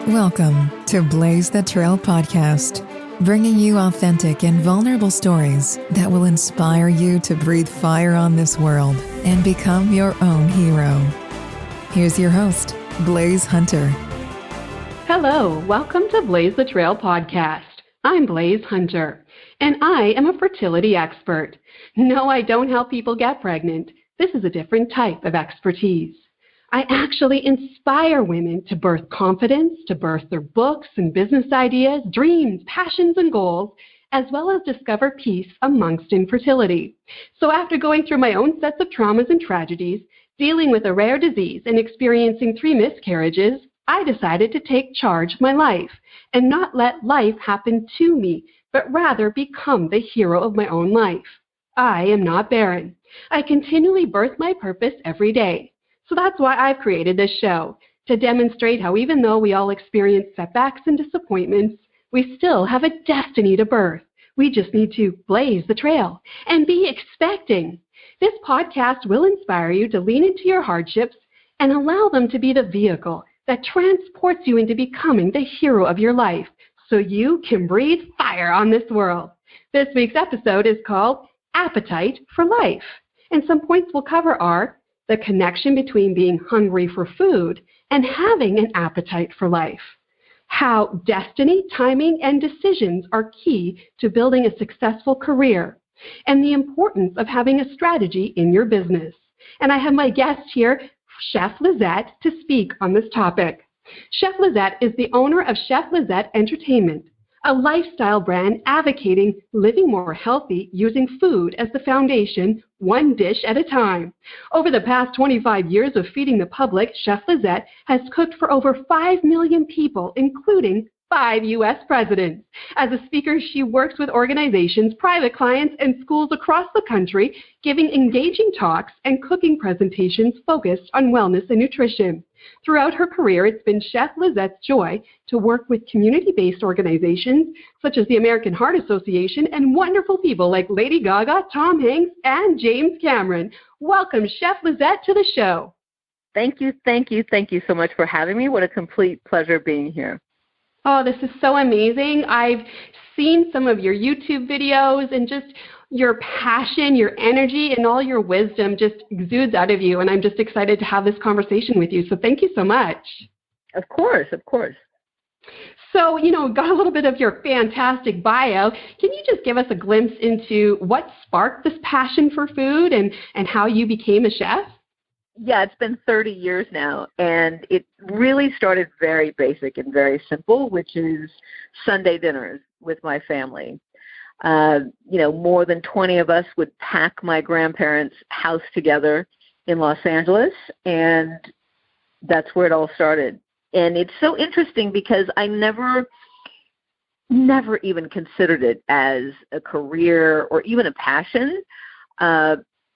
Welcome to Blaise the Trail podcast, bringing you authentic and vulnerable stories that will inspire you to breathe fire on this world and become your own hero. Here's your host, Blaise Hunter. Hello, welcome to Blaise the Trail podcast. I'm Blaise Hunter, and I am a fertility expert. No, I don't help people get pregnant. This is a different type of expertise. I actually inspire women to birth confidence, to birth their books and business ideas, dreams, passions, and goals, as well as discover peace amongst infertility. So after going through my own sets of traumas and tragedies, dealing with a rare disease and experiencing 3 miscarriages, I decided to take charge of my life and not let life happen to me, but rather become the hero of my own life. I am not barren. I continually birth my purpose every day. So that's why I've created this show, to demonstrate how even though we all experience setbacks and disappointments, we still have a destiny to birth. We just need to blaze the trail and be expecting. This podcast will inspire you to lean into your hardships and allow them to be the vehicle that transports you into becoming the hero of your life so you can breathe fire on this world. This week's episode is called Appetite for Life, and some points we'll cover are the connection between being hungry for food and having an appetite for life, how destiny, timing, and decisions are key to building a successful career, and the importance of having a strategy in your business. And I have my guest here, Chef Lisette, to speak on this topic. Chef Lisette is the owner of Chef Lisette Entertainment, a lifestyle brand advocating living more healthy using food as the foundation, one dish at a time. Over the past 25 years of feeding the public, Chef Lisette has cooked for over 5 million people, including 5 U.S. presidents. As a speaker, she works with organizations, private clients, and schools across the country, giving engaging talks and cooking presentations focused on wellness and nutrition. Throughout her career, it's been Chef Lisette's joy to work with community-based organizations such as the American Heart Association and wonderful people like Lady Gaga, Tom Hanks, and James Cameron. Welcome, Chef Lisette, to the show. Thank you so much for having me. What a complete pleasure being here. Oh, this is so amazing. I've seen some of your YouTube videos, and just your passion, your energy, and all your wisdom just exudes out of you, and I'm just excited to have this conversation with you. So thank you so much. Of course. So, got a little bit of your fantastic bio. Can you just give us a glimpse into what sparked this passion for food and how you became a chef? Yeah, it's been 30 years now, and it really started very basic and very simple, which is Sunday dinners with my family. More than 20 of us would pack my grandparents' house together in Los Angeles, and that's where it all started. And it's so interesting because I never even considered it as a career or even a passion.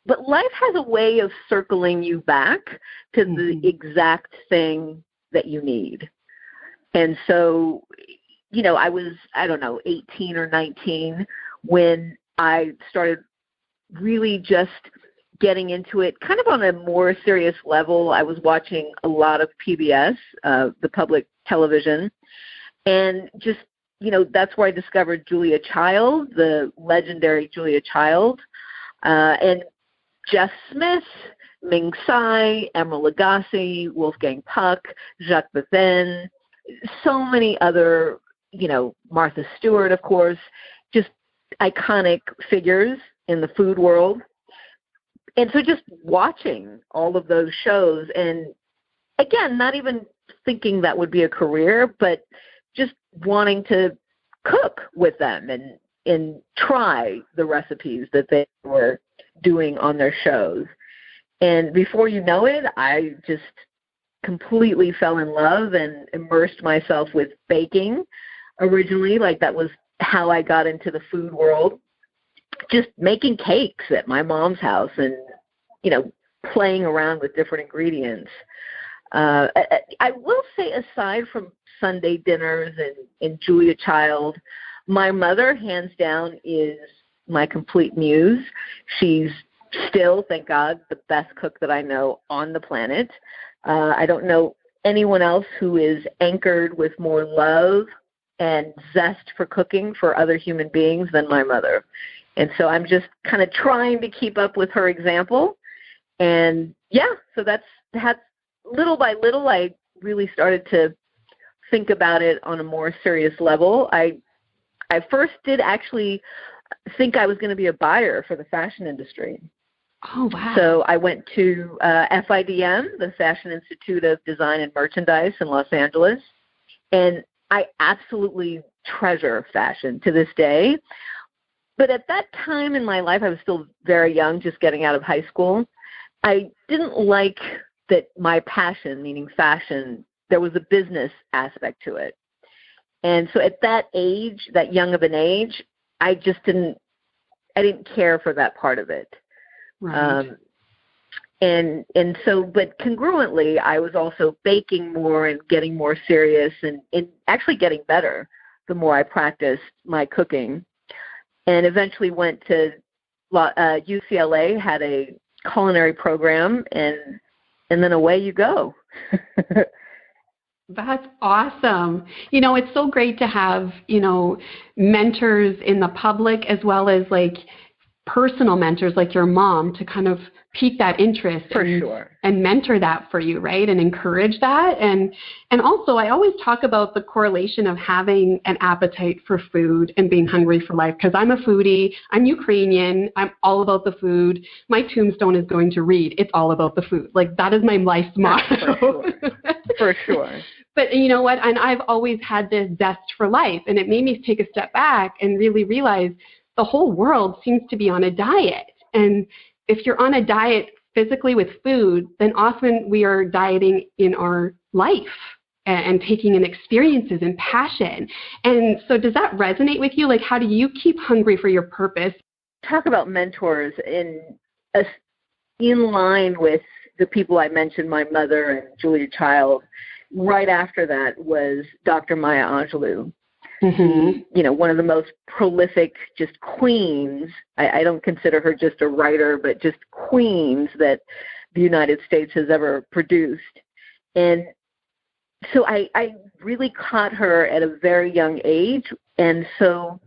But life has a way of circling you back to the exact thing that you need. And so, I was, 18 or 19 when I started really just getting into it kind of on a more serious level. I was watching a lot of PBS, the public television, and just, that's where I discovered Julia Child, the legendary Julia Child, and Jeff Smith, Ming Tsai, Emeril Lagasse, Wolfgang Puck, Jacques Bevan, so many other, Martha Stewart, of course, just iconic figures in the food world. And so just watching all of those shows, and again, not even thinking that would be a career, but just wanting to cook with them and try the recipes that they were doing on their shows. And before you know it, I just completely fell in love and immersed myself with baking originally. Like, that was how I got into the food world, just making cakes at my mom's house and, playing around with different ingredients. I will say, aside from Sunday dinners and Julia Child, my mother, hands down, is my complete muse. She's still, thank God, the best cook that I know on the planet. I don't know anyone else who is anchored with more love and zest for cooking for other human beings than my mother. And so I'm just kind of trying to keep up with her example. And yeah, so that's little by little, I really started to think about it on a more serious level. I first did actually think I was going to be a buyer for the fashion industry. Oh, wow. So I went to FIDM, the Fashion Institute of Design and Merchandise in Los Angeles, and I absolutely treasure fashion to this day. But at that time in my life, I was still very young, just getting out of high school. I didn't like that my passion, meaning fashion, there was a business aspect to it. And so at that age, that young of an age, I didn't care for that part of it. Right. And so, but congruently, I was also baking more and getting more serious and actually getting better the more I practiced my cooking. And eventually went to UCLA, had a culinary program, and then away you go. That's awesome. It's so great to have, mentors in the public as well as like personal mentors like your mom to kind of pique that interest and mentor that for you, right? And encourage that. And also, I always talk about the correlation of having an appetite for food and being hungry for life, because I'm a foodie, I'm Ukrainian, I'm all about the food. My tombstone is going to read, it's all about the food. Like, that is my life's motto. For sure. But you know what? And I've always had this zest for life, and it made me take a step back and really realize the whole world seems to be on a diet. And if you're on a diet physically with food, then often we are dieting in our life and taking in experiences and passion. And so does that resonate with you? Like, how do you keep hungry for your purpose? Talk about mentors in line with the people I mentioned, my mother and Julia Child. Right after that was Dr. Maya Angelou. Mm-hmm. One of the most prolific just queens. I don't consider her just a writer, but just queens that the United States has ever produced. And so I really caught her at a very young age. And so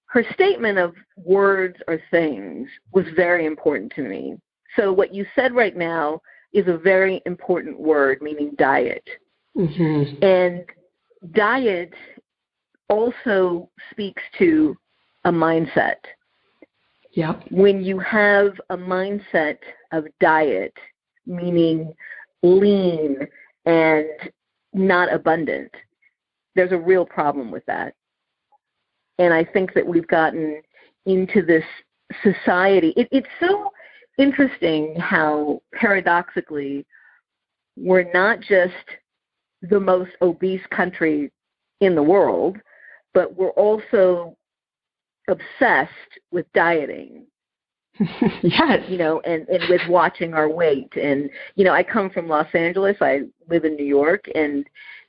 her statement of words or things was very important to me. So what you said right now is a very important word, meaning diet. Mm-hmm. And diet also speaks to a mindset. Yep. When you have a mindset of diet, meaning lean and not abundant, there's a real problem with that. And I think that we've gotten into this society. It's so interesting how paradoxically we're not just the most obese country in the world, but we're also obsessed with dieting. Yes. And with watching our weight. And, I come from Los Angeles. I live in New York. And,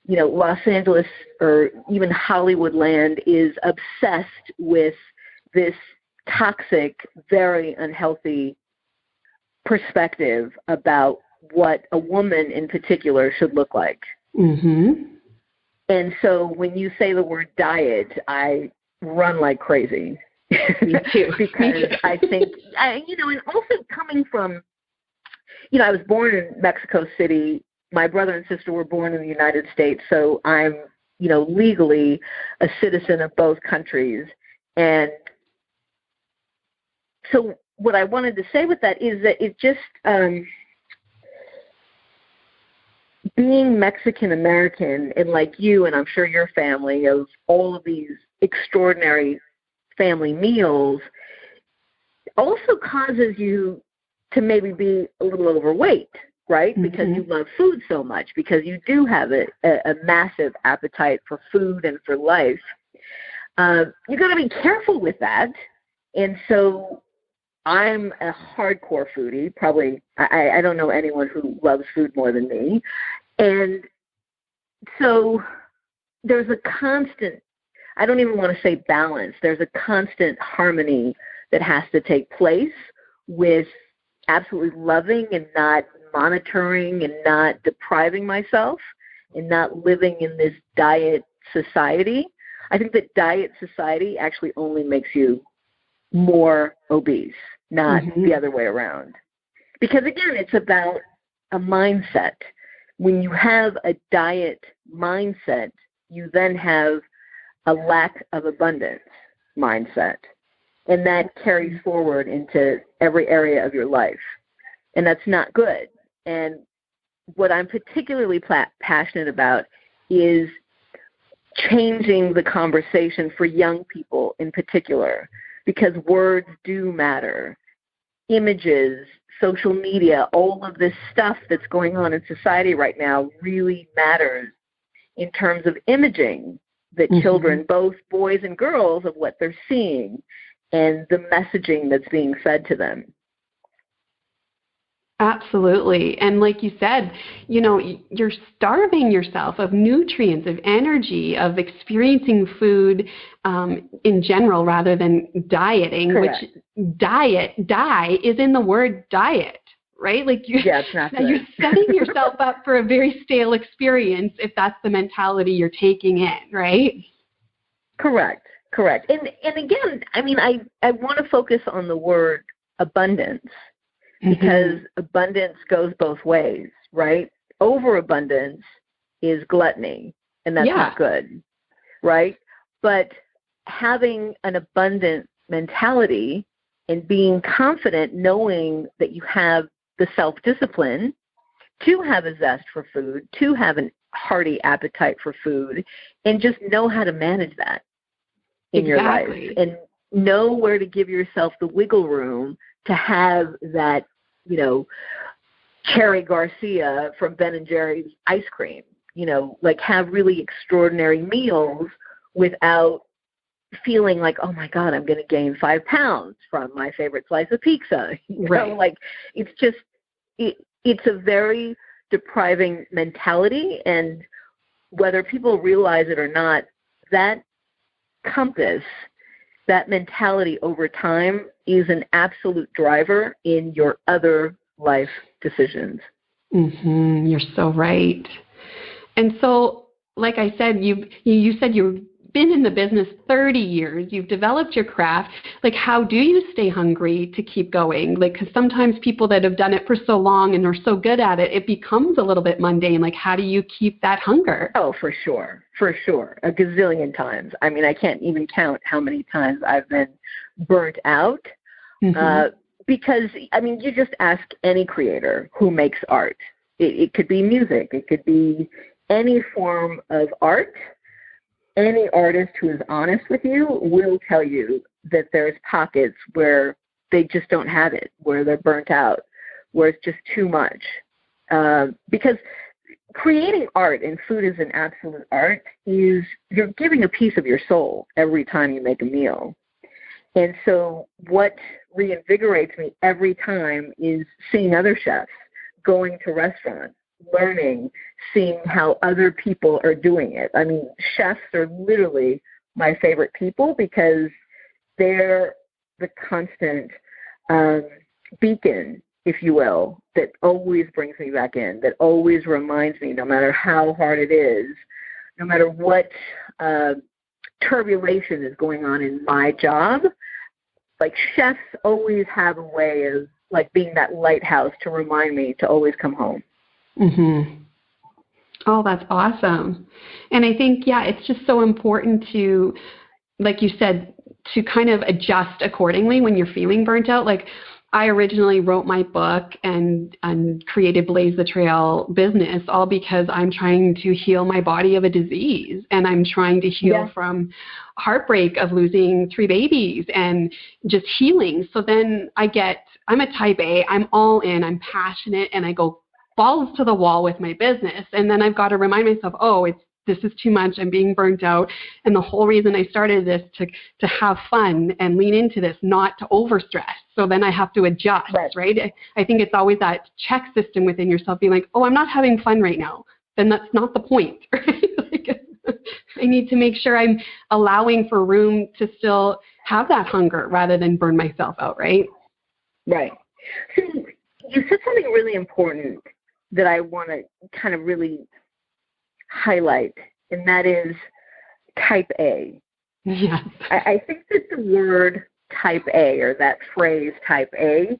Los Angeles or even Hollywood land is obsessed with this toxic, very unhealthy perspective about what a woman in particular should look like. Mm-hmm. And so when you say the word diet, I run like crazy. Me too. Because I think, and also coming from, I was born in Mexico City. My brother and sister were born in the United States. So I'm, legally a citizen of both countries. And so what I wanted to say with that is that it just, being Mexican American and like you, and I'm sure your family, of all of these extraordinary family meals, also causes you to maybe be a little overweight, right? Mm-hmm. Because you love food so much, because you do have a massive appetite for food and for life. You got to be careful with that. And so I'm a hardcore foodie. Probably, I don't know anyone who loves food more than me. And so there's a constant, I don't even want to say balance, there's a constant harmony that has to take place with absolutely loving and not monitoring and not depriving myself and not living in this diet society. I think that diet society actually only makes you more obese, not the other way around. Because again, it's about a mindset. When you have a diet mindset, you then have a lack of abundance mindset. And that carries forward into every area of your life. And that's not good. And what I'm particularly passionate about is changing the conversation for young people in particular, because words do matter. Images, social media, all of this stuff that's going on in society right now really matters in terms of imaging the children, both boys and girls, of what they're seeing and the messaging that's being fed to them. Absolutely. And like you said, you're starving yourself of nutrients, of energy, of experiencing food in general rather than dieting. Correct. Which die is in the word diet, right? Like it's not good. You're setting yourself up for a very stale experience if that's the mentality you're taking in, right? Correct. And again, I want to focus on the word abundance. Because abundance goes both ways, right? Overabundance is gluttony, and that's not good, right? But having an abundant mentality and being confident, knowing that you have the self-discipline to have a zest for food, to have a hearty appetite for food, and just know how to manage that in your life. And know where to give yourself the wiggle room to have that, Cherry Garcia from Ben & Jerry's ice cream, like have really extraordinary meals without feeling like, oh my God, I'm going to gain 5 pounds from my favorite slice of pizza. Like it's just, it's a very depriving mentality. And whether people realize it or not, that compass, that mentality over time is an absolute driver in your other life decisions. You're so right. And so, like I said, you said you've been in the business 30 years. You've developed your craft. Like, how do you stay hungry to keep going? Like, because sometimes people that have done it for so long and are so good at it, it becomes a little bit mundane. Like, how do you keep that hunger? Oh, for sure. A gazillion times. I can't even count how many times I've been burnt out. Because, you just ask any creator who makes art. It could be music. It could be any form of art. Any artist who is honest with you will tell you that there's pockets where they just don't have it, where they're burnt out, where it's just too much. Because creating art, and food is an absolute art, is you're giving a piece of your soul every time you make a meal. And so what reinvigorates me every time is seeing other chefs, going to restaurants, learning, seeing how other people are doing it. Chefs are literally my favorite people because they're the constant beacon, if you will, that always brings me back in, that always reminds me, no matter how hard it is, no matter what turbulation is going on in my job, like chefs always have a way of like being that lighthouse to remind me to always come home. Oh, that's awesome. And I think, it's just so important to, like you said, to kind of adjust accordingly when you're feeling burnt out. Like I originally wrote my book and created Blaise the Trail business all because I'm trying to heal my body of a disease, and I'm trying to heal from heartbreak of losing 3 babies and just healing. So then I'm a type A, I'm all in, I'm passionate, and I go balls to the wall with my business. And then I've got to remind myself, this is too much. I'm being burnt out. And the whole reason I started this to have fun and lean into this, not to overstress. So then I have to adjust, right? I think it's always that check system within yourself being like, I'm not having fun right now. Then that's not the point, right? Like, I need to make sure I'm allowing for room to still have that hunger rather than burn myself out, right? Right. So, you said something really important that I want to kind of really highlight, and that is type A. Yes. I think that the word type A, or that phrase type A,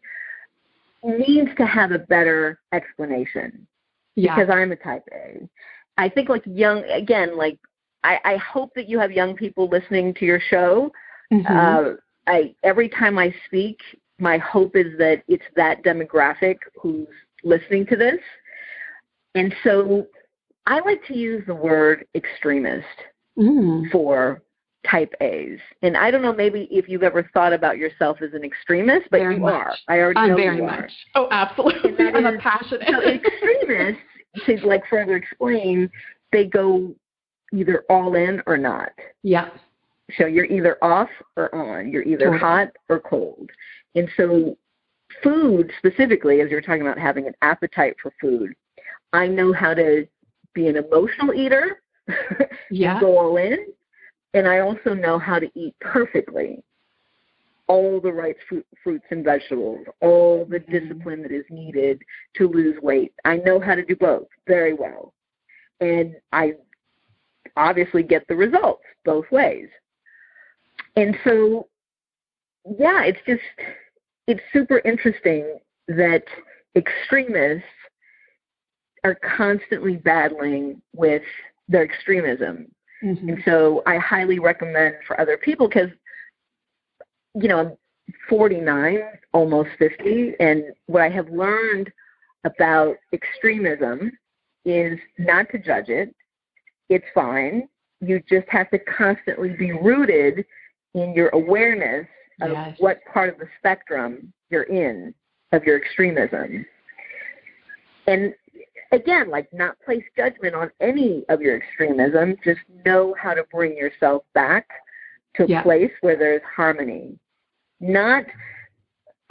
needs to have a better explanation. Yeah. Because I'm a type A. I think I hope that you have young people listening to your show. Every time I speak, my hope is that it's that demographic who's listening to this. And so I like to use the word extremist for type A's. And I don't know maybe if you've ever thought about yourself as an extremist, but you are. I already know you are. Oh, absolutely. I'm a passionate. So extremists, to further explain, they go either all in or not. Yeah. So you're either off or on. You're either hot or cold. And so food specifically, as you're talking about having an appetite for food, I know how to be an emotional eater and go all in. And I also know how to eat perfectly all the right fruits and vegetables, all the discipline that is needed to lose weight. I know how to do both very well. And I obviously get the results both ways. And so, it's super interesting that extremists are constantly battling with their extremism. And so I highly recommend for other people, because, I'm 49, almost 50, and what I have learned about extremism is not to judge it. It's fine. You just have to constantly be rooted in your awareness of what part of the spectrum you're in of your extremism. And again, not place judgment on any of your extremism. Just know how to bring yourself back to a place where there's harmony. I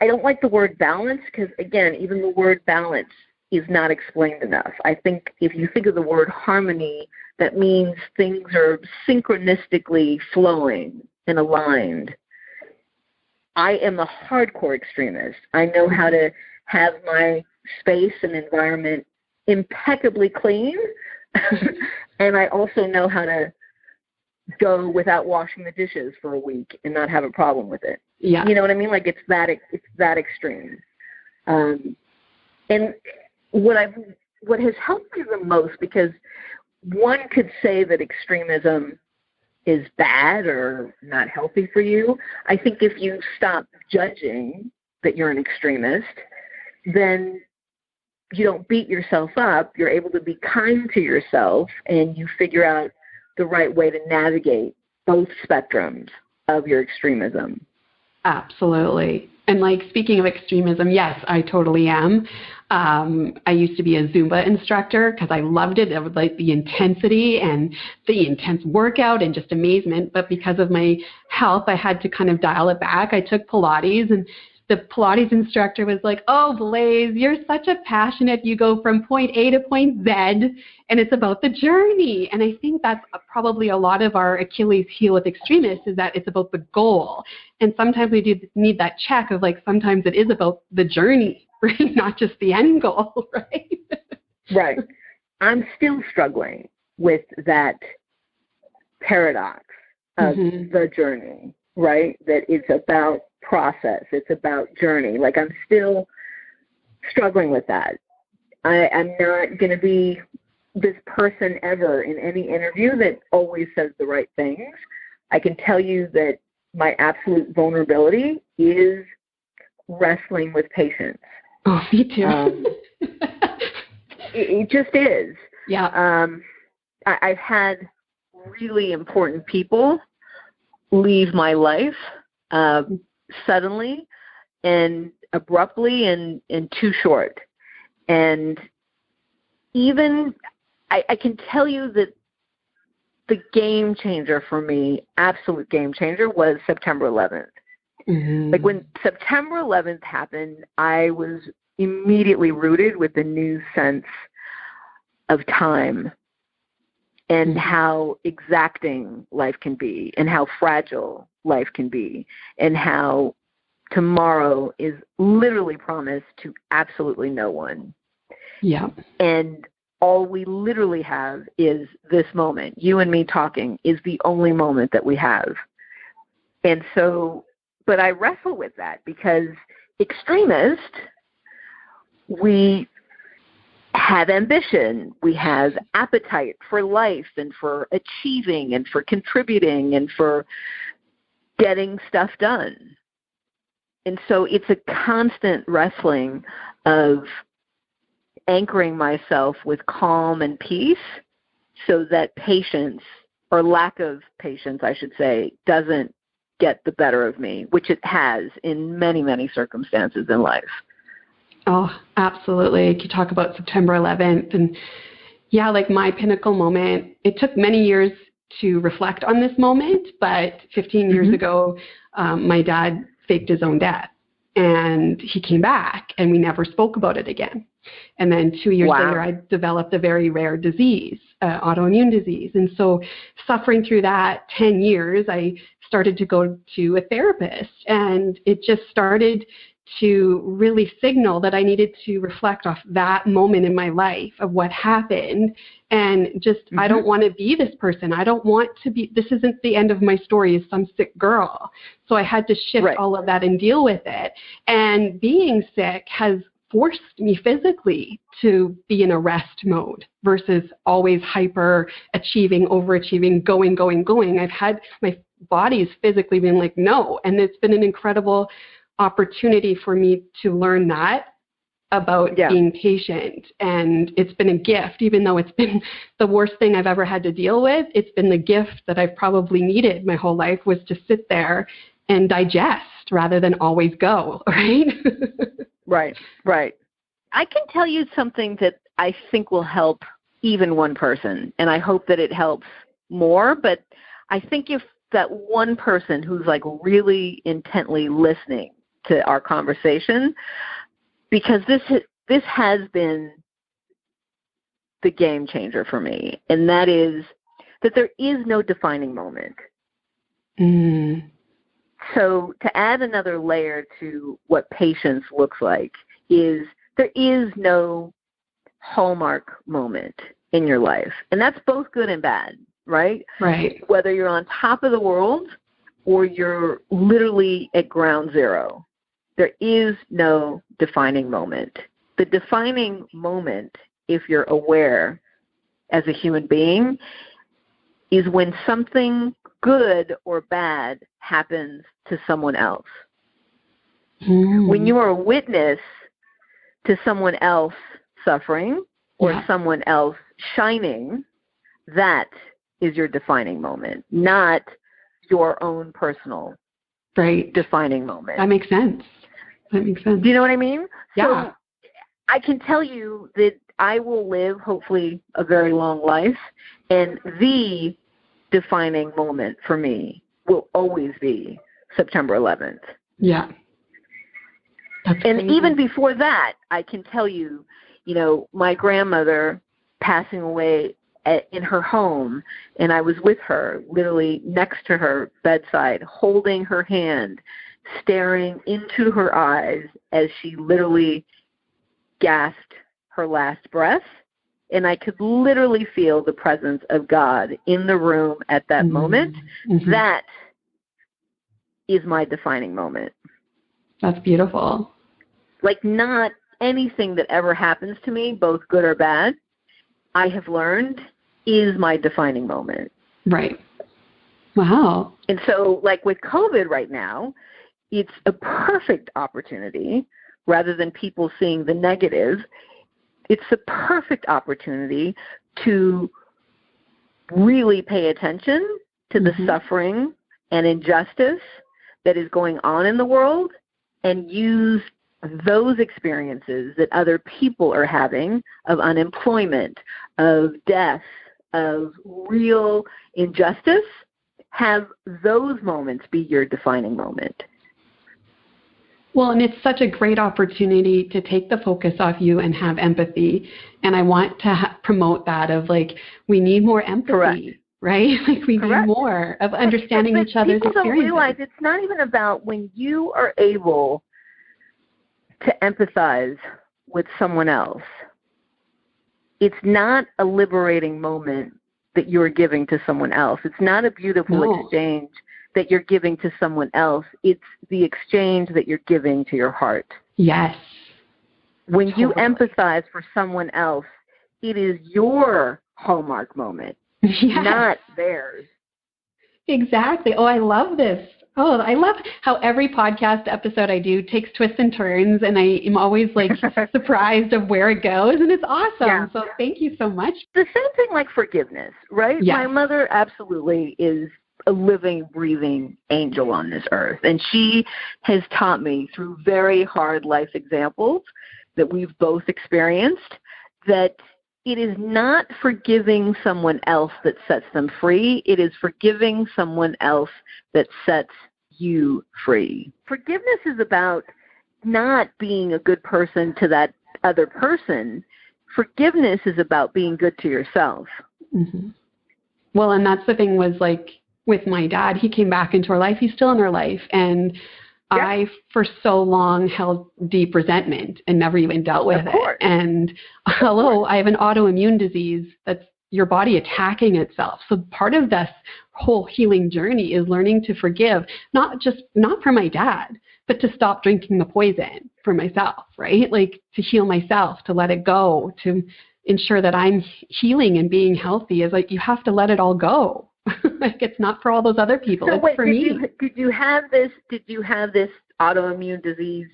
don't like the word balance, because, again, even the word balance is not explained enough. I think if you think of the word harmony, that means things are synchronistically flowing and aligned. I am a hardcore extremist. I know how to have my space and environment impeccably clean, and I also know how to go without washing the dishes for a week and not have a problem with it. Yeah. You know what I mean? It's that extreme. And what has helped me the most, because one could say that extremism is bad or not healthy for you. I think if you stop judging that you're an extremist, then you don't beat yourself up. You're able to be kind to yourself, and you figure out the right way to navigate both spectrums of your extremism. Absolutely. And speaking of extremism, yes, I totally am. I used to be a Zumba instructor because I loved it. I would like the intensity and the intense workout and just amazement. But because of my health, I had to kind of dial it back. I took Pilates, and the Pilates instructor was like, "Oh, Blaise, you're such a passionate. You go from point A to point Z, and it's about the journey." And I think that's probably a lot of our Achilles heel with extremists, is that it's about the goal. And sometimes we do need that check of sometimes it is about the journey, right? Not just the end goal, right? Right. I'm still struggling with that paradox of the journey, right? That it's about process. It's about journey. I'm still struggling with that. I'm not going to be this person ever in any interview that always says the right things. I can tell you that my absolute vulnerability is wrestling with patience. Oh, me too. It just is. Yeah. I've had really important people leave my life suddenly and abruptly and too short. And even I can tell you that the game changer for me, absolute game changer, was September 11th. When September 11th happened, I was immediately rooted with a new sense of time and how exacting life can be, and how fragile life can be, and how tomorrow is literally promised to absolutely no one. Yeah. And all we literally have is this moment. You and me talking is the only moment that we have. And so, but I wrestle with that because extremists, we have ambition, we have appetite for life and for achieving and for contributing and for getting stuff done. And so it's a constant wrestling of anchoring myself with calm and peace so that patience, or lack of patience, I should say, doesn't get the better of me, which it has in many, many circumstances in life. Oh, absolutely. You talk about September 11th. And yeah, like my pinnacle moment, it took many years to reflect on this moment, but 15 years ago, my dad faked his own death. And he came back, and we never spoke about it again. And then 2 years later, I developed a very rare disease, autoimmune disease. And so suffering through that 10 years, I started to go to a therapist, and it just started to really signal that I needed to reflect off that moment in my life of what happened and just, I don't want to be this person. I don't want to be, this isn't the end of my story as some sick girl. So I had to shift all of that and deal with it. And being sick has forced me physically to be in a rest mode versus always hyper achieving, overachieving, going. I've had my body's physically been like, no. And it's been an incredible opportunity for me to learn that about being patient. And it's been a gift, even though it's been the worst thing I've ever had to deal with. It's been the gift that I've probably needed my whole life, was to sit there and digest rather than always go, right? Right. I can tell you something that I think will help even one person, and I hope that it helps more, but I think if that one person who's like really intently listening to our conversation, because this has been the game changer for me, and that is that there is no defining moment. So to add another layer to what patience looks like is there is no hallmark moment in your life, and that's both good and bad, right? Right. Whether you're on top of the world or you're literally at ground zero, there is no defining moment. The defining moment, if you're aware as a human being, is when something good or bad happens to someone else. When you are a witness to someone else suffering or someone else shining, that is your defining moment, not your own personal defining moment. That makes sense. Do you know what I mean? Yeah. So I can tell you that I will live, hopefully, a very long life, and the defining moment for me will always be September 11th. Yeah. That's and crazy. Even before that, I can tell you, my grandmother passing away in her home, and I was with her, literally next to her bedside, holding her hand, staring into her eyes as she literally gasped her last breath. And I could literally feel the presence of God in the room at that moment. That is my defining moment. That's beautiful. Like, not anything that ever happens to me, both good or bad, I have learned is my defining moment. Right. Wow. And so, like with COVID right now, it's a perfect opportunity, rather than people seeing the negative, it's a perfect opportunity to really pay attention to the suffering and injustice that is going on in the world, and use those experiences that other people are having of unemployment, of death, of real injustice, have those moments be your defining moment. Well, and it's such a great opportunity to take the focus off you and have empathy. And I want to promote that of, like, we need more empathy. Correct. right? Like we Correct. need more of understanding each other's people experiences. People don't realize it's not even about when you are able to empathize with someone else. It's not a liberating moment that you're giving to someone else. It's not a beautiful exchange that you're giving to someone else. It's the exchange that you're giving to your heart. Yes. When you empathize for someone else, it is your hallmark moment, not theirs. Exactly. Oh, I love this. Oh, I love how every podcast episode I do takes twists and turns, and I am always like surprised of where it goes, and it's awesome. Yeah. So thank you so much. The same thing like forgiveness, right? Yes. My mother absolutely is a living, breathing angel on this earth, and she has taught me through very hard life examples that we've both experienced that it is not forgiving someone else that sets them free. It is forgiving someone else that sets you free. Forgiveness is about not being a good person to that other person. Forgiveness is about being good to yourself. Mm-hmm. Well, and that's the thing was like with my dad, he came back into our life. He's still in our life. And I, for so long, held deep resentment and never even dealt with it. And I have an autoimmune disease that's your body attacking itself. So part of this whole healing journey is learning to forgive, not for my dad, but to stop drinking the poison for myself, right? Like to heal myself, to let it go, to ensure that I'm healing and being healthy is like you have to let it all go. Like it's not for all those other people. So it's for me. Did you have this autoimmune disease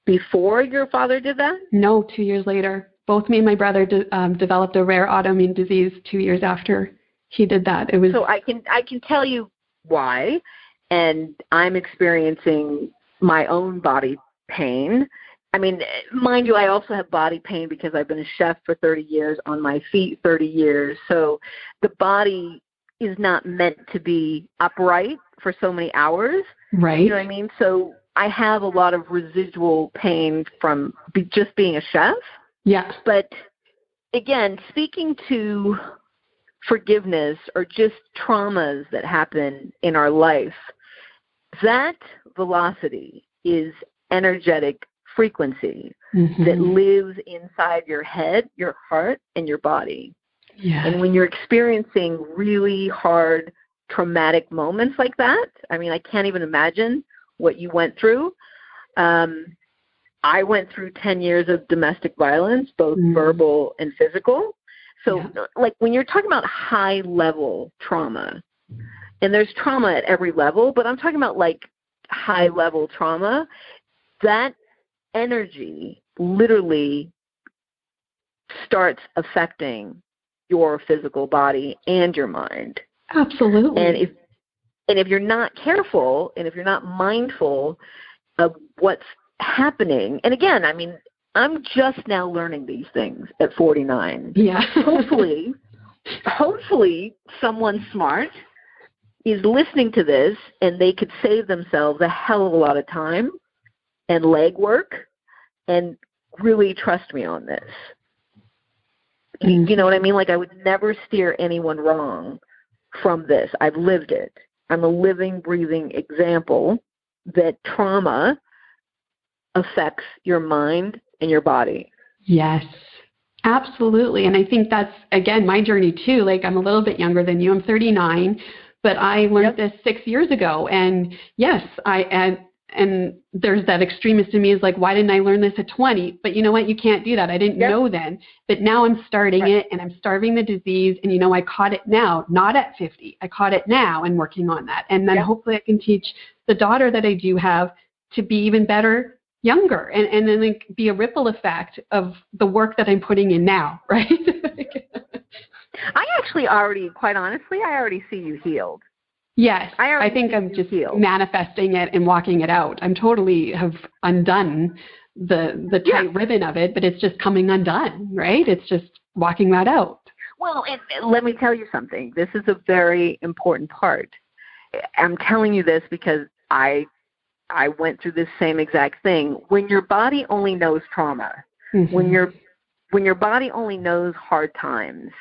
before your father did that? No, 2 years later. Both me and my brother developed a rare autoimmune disease 2 years after he did that. It was so I can tell you why, and I'm experiencing my own body pain. I mean, mind you, I also have body pain because I've been a chef for 30 years, on my feet 30 years. So the body is not meant to be upright for so many hours. Right. You know what I mean? So I have a lot of residual pain from just being a chef. Yeah. But again, speaking to forgiveness or just traumas that happen in our life, that velocity is energetic frequency that lives inside your head, your heart, and your body. Yeah. And when you're experiencing really hard, traumatic moments like that, I mean, I can't even imagine what you went through. I went through 10 years of domestic violence, both verbal and physical. So, like, when you're talking about high-level trauma, and there's trauma at every level, but I'm talking about, like, high-level trauma, that energy literally starts affecting your physical body and your mind. Absolutely. And if you're not careful and if you're not mindful of what's happening, and again, I mean, I'm just now learning these things at 49. Yeah. Hopefully someone smart is listening to this and they could save themselves a hell of a lot of time and legwork and really trust me on this. You know what I mean? Like, I would never steer anyone wrong from this. I've lived it. I'm a living, breathing example that trauma affects your mind and your body. Yes, absolutely. And I think that's, again, my journey too. Like, I'm a little bit younger than you. I'm 39, but I learned this 6 years ago. And yes, and there's that extremist in me is like, why didn't I learn this at 20? But you know what? You can't do that. I didn't know then. But now I'm starting it and I'm starving the disease. And, you know, I caught it now, not at 50. I caught it now and working on that. And then hopefully I can teach the daughter that I do have to be even better younger and then like be a ripple effect of the work that I'm putting in now, right? I actually already, quite honestly, I already see you healed. Yes, I think I'm just manifesting it and walking it out. I'm totally have undone the tight ribbon of it, but it's just coming undone, right? It's just walking that out. Well, and let me tell you something. This is a very important part. I'm telling you this because I went through this same exact thing. When your body only knows trauma, when your body only knows hard times,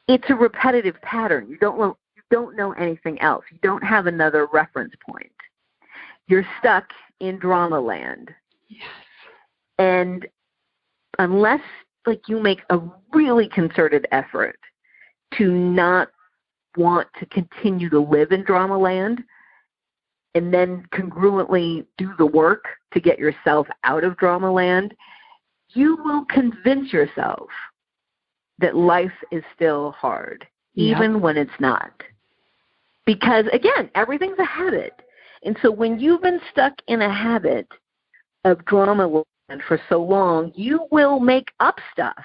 it's a repetitive pattern. You don't know anything else. You don't have another reference point. You're stuck in drama land. Yes. And unless you make a really concerted effort to not want to continue to live in drama land and then congruently do the work to get yourself out of drama land, you will convince yourself that life is still hard, even when it's not. Because, again, everything's a habit. And so when you've been stuck in a habit of drama land for so long, you will make up stuff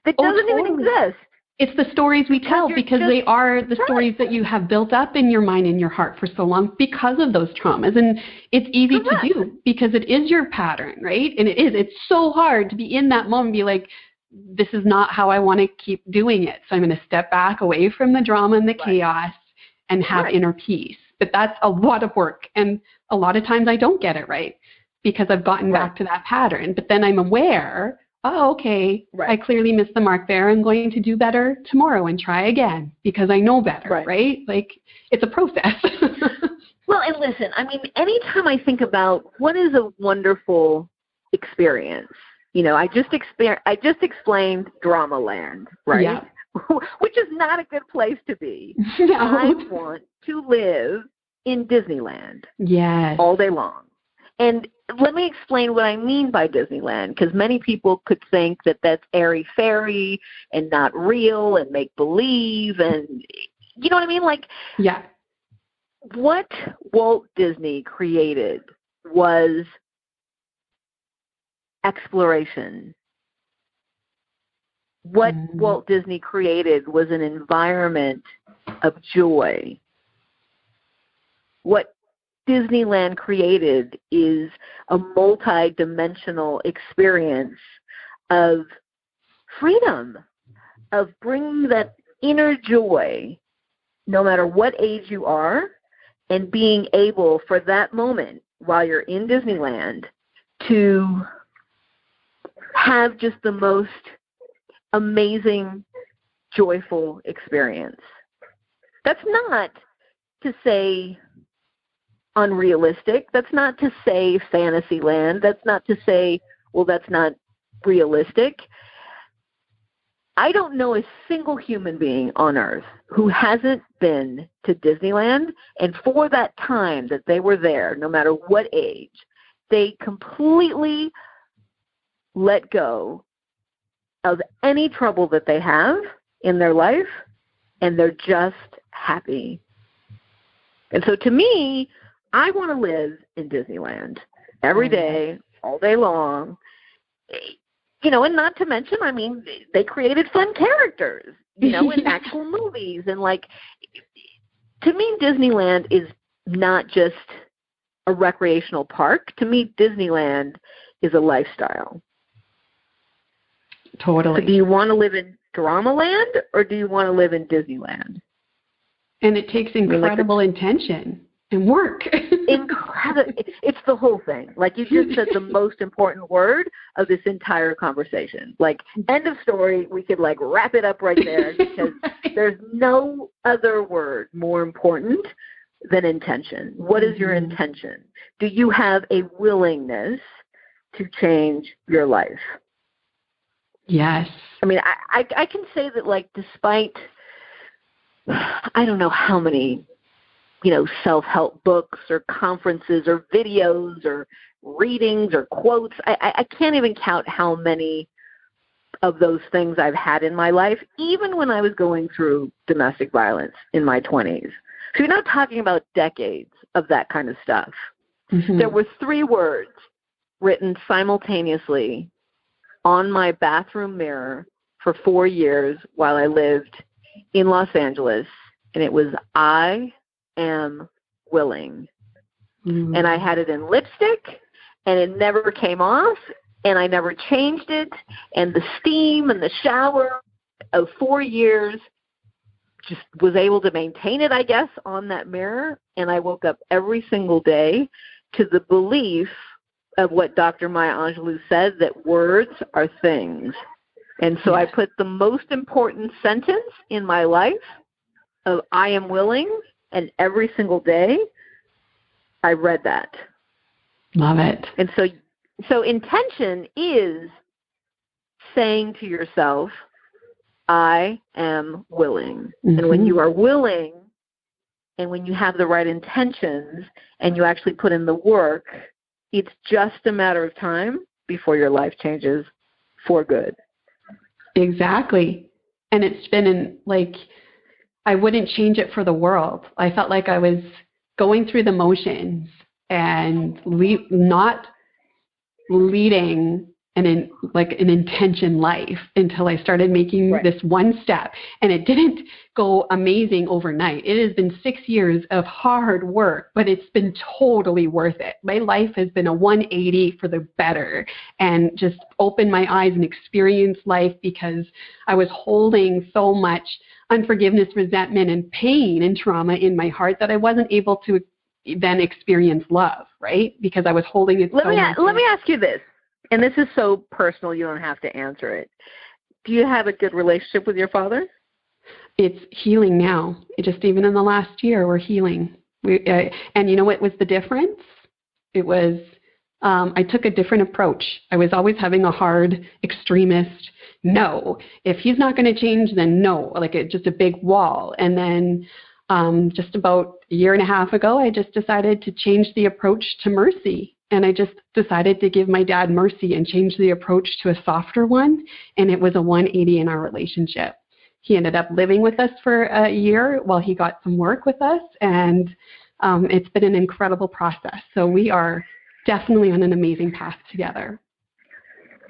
that doesn't even exist. It's the stories we tell because they are the stories that you have built up in your mind and your heart for so long because of those traumas. And it's easy to do because it is your pattern, right? And it's so hard to be in that moment and be like, this is not how I want to keep doing it. So I'm going to step back away from the drama and the chaos and have inner peace. But that's a lot of work. And a lot of times I don't get it right because I've gotten back to that pattern. But then I'm aware, okay, I clearly missed the mark there. I'm going to do better tomorrow and try again because I know better, right? Like, it's a process. Well, and listen, I mean, anytime I think about what is a wonderful experience, I just explained drama land, right? Yeah. Which is not a good place to be. No. I want to live in Disneyland. Yes. All day long. And let me explain what I mean by Disneyland, because many people could think that that's airy-fairy and not real and make-believe and, you know what I mean? What Walt Disney created was exploration. What Walt Disney created was an environment of joy. What Disneyland created is a multi-dimensional experience of freedom, of bringing that inner joy, no matter what age you are, and being able for that moment while you're in Disneyland to have just the most amazing, joyful experience. That's not to say unrealistic. That's not to say fantasy land. That's not to say, well, that's not realistic. I don't know a single human being on earth who hasn't been to Disneyland, and for that time that they were there, no matter what age, they completely let go of any trouble that they have in their life, and they're just happy. And so to me, I want to live in Disneyland every day, all day long. And not to mention, I mean, they created fun characters, in actual movies. And to me, Disneyland is not just a recreational park. To me, Disneyland is a lifestyle. Totally. So do you want to live in Drama Land or do you want to live in Disneyland? And it takes incredible intention and work. Incredible. It's the whole thing. You just said the most important word of this entire conversation. End of story. We could wrap it up right there because there's no other word more important than intention. What is your intention? Do you have a willingness to change your life? Yes. I mean, I can say that despite I don't know how many self-help books or conferences or videos or readings or quotes. I can't even count how many of those things I've had in my life, even when I was going through domestic violence in my 20s. So you're not talking about decades of that kind of stuff. Mm-hmm. There were 3 words written simultaneously on my bathroom mirror for 4 years while I lived in Los Angeles, and it was I am willing. Mm. And I had it in lipstick, and it never came off, and I never changed it, and the steam and the shower of 4 years just was able to maintain it, I guess, on that mirror, and I woke up every single day to the belief of what Dr. Maya Angelou said, that words are things. And so I put the most important sentence in my life of I am willing, and every single day I read that. Love it. And so intention is saying to yourself, I am willing. Mm-hmm. And when you are willing, and when you have the right intentions, and you actually put in the work, it's just a matter of time before your life changes for good. Exactly. And it's been I wouldn't change it for the world. I felt like I was going through the motions and not leading an intention life until I started making this one step. And it didn't go amazing overnight. It has been 6 years of hard work, but it's been totally worth it. My life has been a 180 for the better, and just opened my eyes and experienced life, because I was holding so much unforgiveness, resentment, and pain and trauma in my heart that I wasn't able to then experience love, right? Because I was holding it. Let me ask you this. And this is so personal, you don't have to answer it. Do you have a good relationship with your father? It's healing now. Even in the last year, we're healing. And you know what was the difference? It was, I took a different approach. I was always having a hard, extremist, no. If he's not going to change, then no. Just a big wall. And then just about a year and a half ago, I just decided to change the approach to mercy. And I just decided to give my dad mercy and change the approach to a softer one. And it was a 180 in our relationship. He ended up living with us for a year while he got some work with us. And it's been an incredible process. So we are definitely on an amazing path together.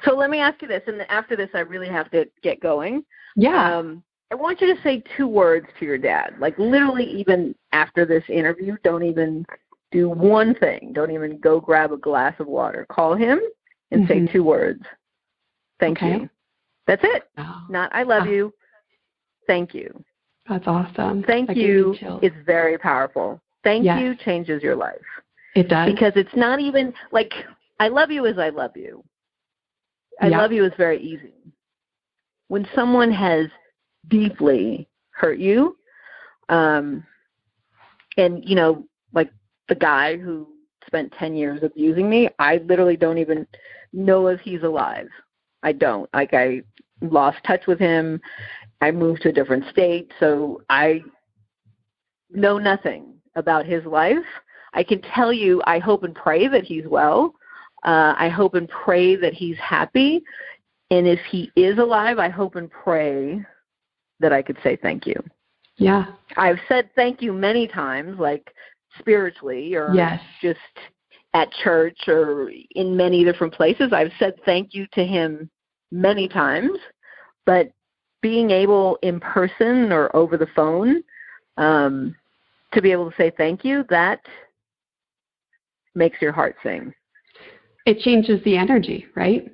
So let me ask you this. And after this, I really have to get going. Yeah. I want you to say 2 words to your dad. Literally, even after this interview, don't even do one thing. Don't even go grab a glass of water. Call him and say 2 words. Thank you. That's it. Oh. Not I love you. Thank you. That's awesome. Thank you is very powerful. Thank you changes your life. It does. Because it's not even I love you is I love you. I love you is very easy. When someone has deeply hurt you, and the guy who spent 10 years abusing me, I literally don't even know if he's alive. I don't. I lost touch with him. I moved to a different state, so I know nothing about his life. I can tell you I hope and pray that he's well. I hope and pray that he's happy. And if he is alive, I hope and pray that I could say thank you. Yeah. I've said thank you many times, spiritually or just at church or in many different places. I've said thank you to him many times, but being able in person or over the phone to be able to say thank you, that makes your heart sing. It changes the energy, right?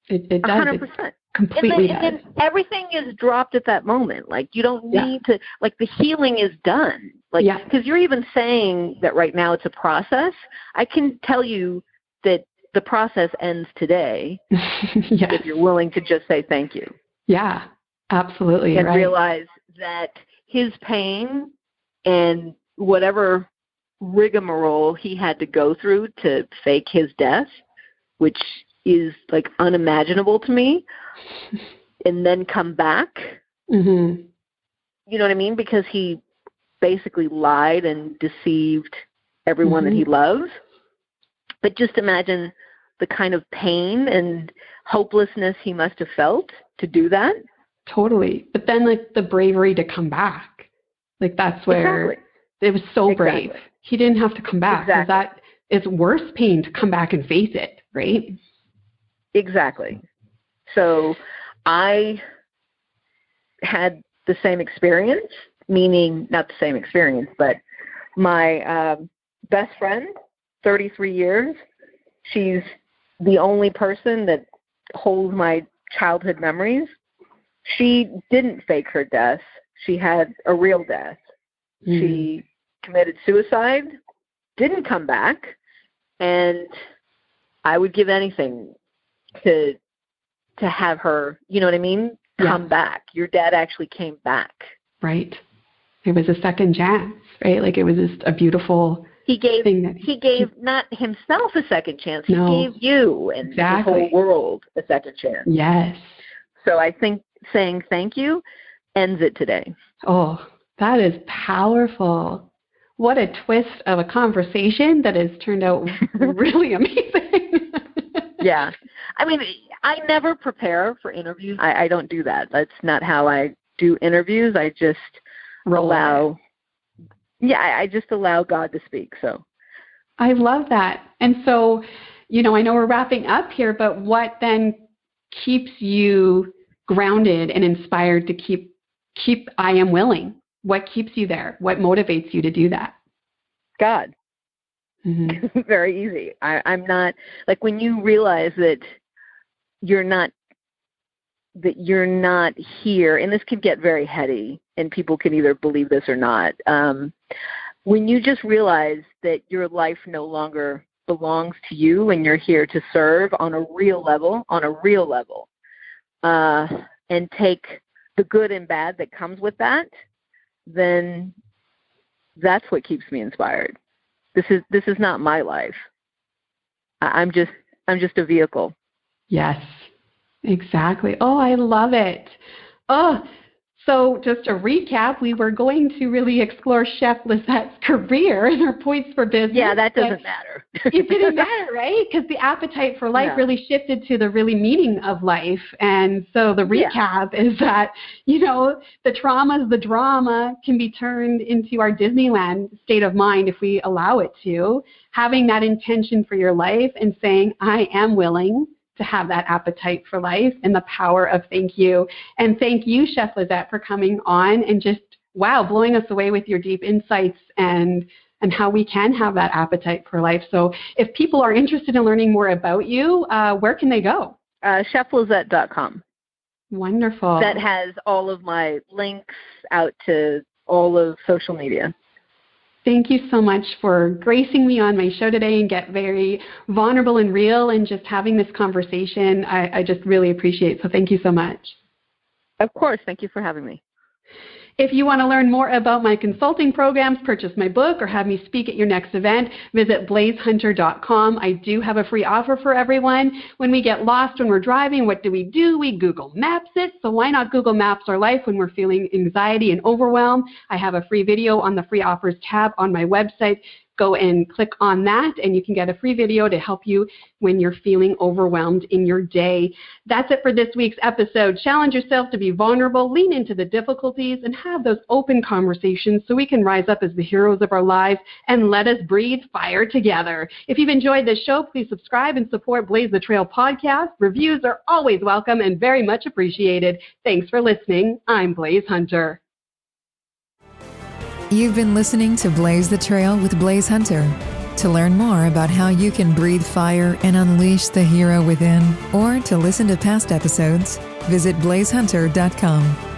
It does. 100%. It completely and then everything is dropped at that moment. You don't need to, the healing is done. Because you're even saying that right now it's a process. I can tell you that the process ends today if you're willing to just say thank you. Yeah, absolutely. And realize that his pain and whatever rigmarole he had to go through to fake his death, which is unimaginable to me, and then come back. Mm-hmm. You know what I mean? Because he basically lied and deceived everyone that he loves. But just imagine the kind of pain and hopelessness he must have felt to do that. Totally. But then the bravery to come back. That's where it was so brave. He didn't have to come back. Because that is worse pain to come back and face it, right? Exactly. So I had the same experience, meaning not the same experience, but my best friend, 33 years, she's the only person that holds my childhood memories. She didn't fake her death. She had a real death. Mm-hmm. She committed suicide, didn't come back, and I would give anything to to have her, you know what I mean, come back. Your dad actually came back. Right. It was a second chance, right? Like it was just a beautiful thing that he gave not himself a second chance. No, he gave you and the whole world a second chance. Yes. So I think saying thank you ends it today. Oh, that is powerful. What a twist of a conversation that has turned out really amazing. Yeah. I mean, I never prepare for interviews. I don't do that. That's not how I do interviews. I just allow God to speak. So I love that. And so, I know we're wrapping up here, but what then keeps you grounded and inspired to keep I am willing? What keeps you there? What motivates you to do that? God. Mm-hmm. Very easy. I'm not, like, when you realize that you're not here, and this can get very heady, and people can either believe this or not. When you just realize that your life no longer belongs to you and you're here to serve on a real level, and take the good and bad that comes with that, then that's what keeps me inspired. This is not my life. I'm just a vehicle. Yes, exactly. Oh, I love it. Oh, so just to recap, we were going to really explore Chef Lisette's career and her points for business. Yeah, that doesn't matter. It didn't matter, right? Because the appetite for life really shifted to the really meaning of life. And so the recap is that, the the drama can be turned into our Disneyland state of mind if we allow it to. Having that intention for your life and saying, I am willing to have that appetite for life, and the power of thank you. And thank you, Chef Lisette, for coming on and just, blowing us away with your deep insights and how we can have that appetite for life. So if people are interested in learning more about you, where can they go? ChefLisette.com. Wonderful. That has all of my links out to all of social media. Thank you so much for gracing me on my show today and get very vulnerable and real and just having this conversation. I just really appreciate it. So thank you so much. Of course. Thank you for having me. If you want to learn more about my consulting programs, purchase my book, or have me speak at your next event, visit blaisehunter.com. I do have a free offer for everyone. When we get lost when we're driving, what do? We Google Maps it. So why not Google Maps our life when we're feeling anxiety and overwhelm? I have a free video on the free offers tab on my website. Go and click on that, and you can get a free video to help you when you're feeling overwhelmed in your day. That's it for this week's episode. Challenge yourself to be vulnerable, lean into the difficulties, and have those open conversations so we can rise up as the heroes of our lives, and let us breathe fire together. If you've enjoyed this show, please subscribe and support Blaise the Trail podcast. Reviews are always welcome and very much appreciated. Thanks for listening. I'm Blaise Hunter. You've been listening to Blaise the Trail with Blaise Hunter. To learn more about how you can breathe fire and unleash the hero within, or to listen to past episodes, visit blaisehunter.com.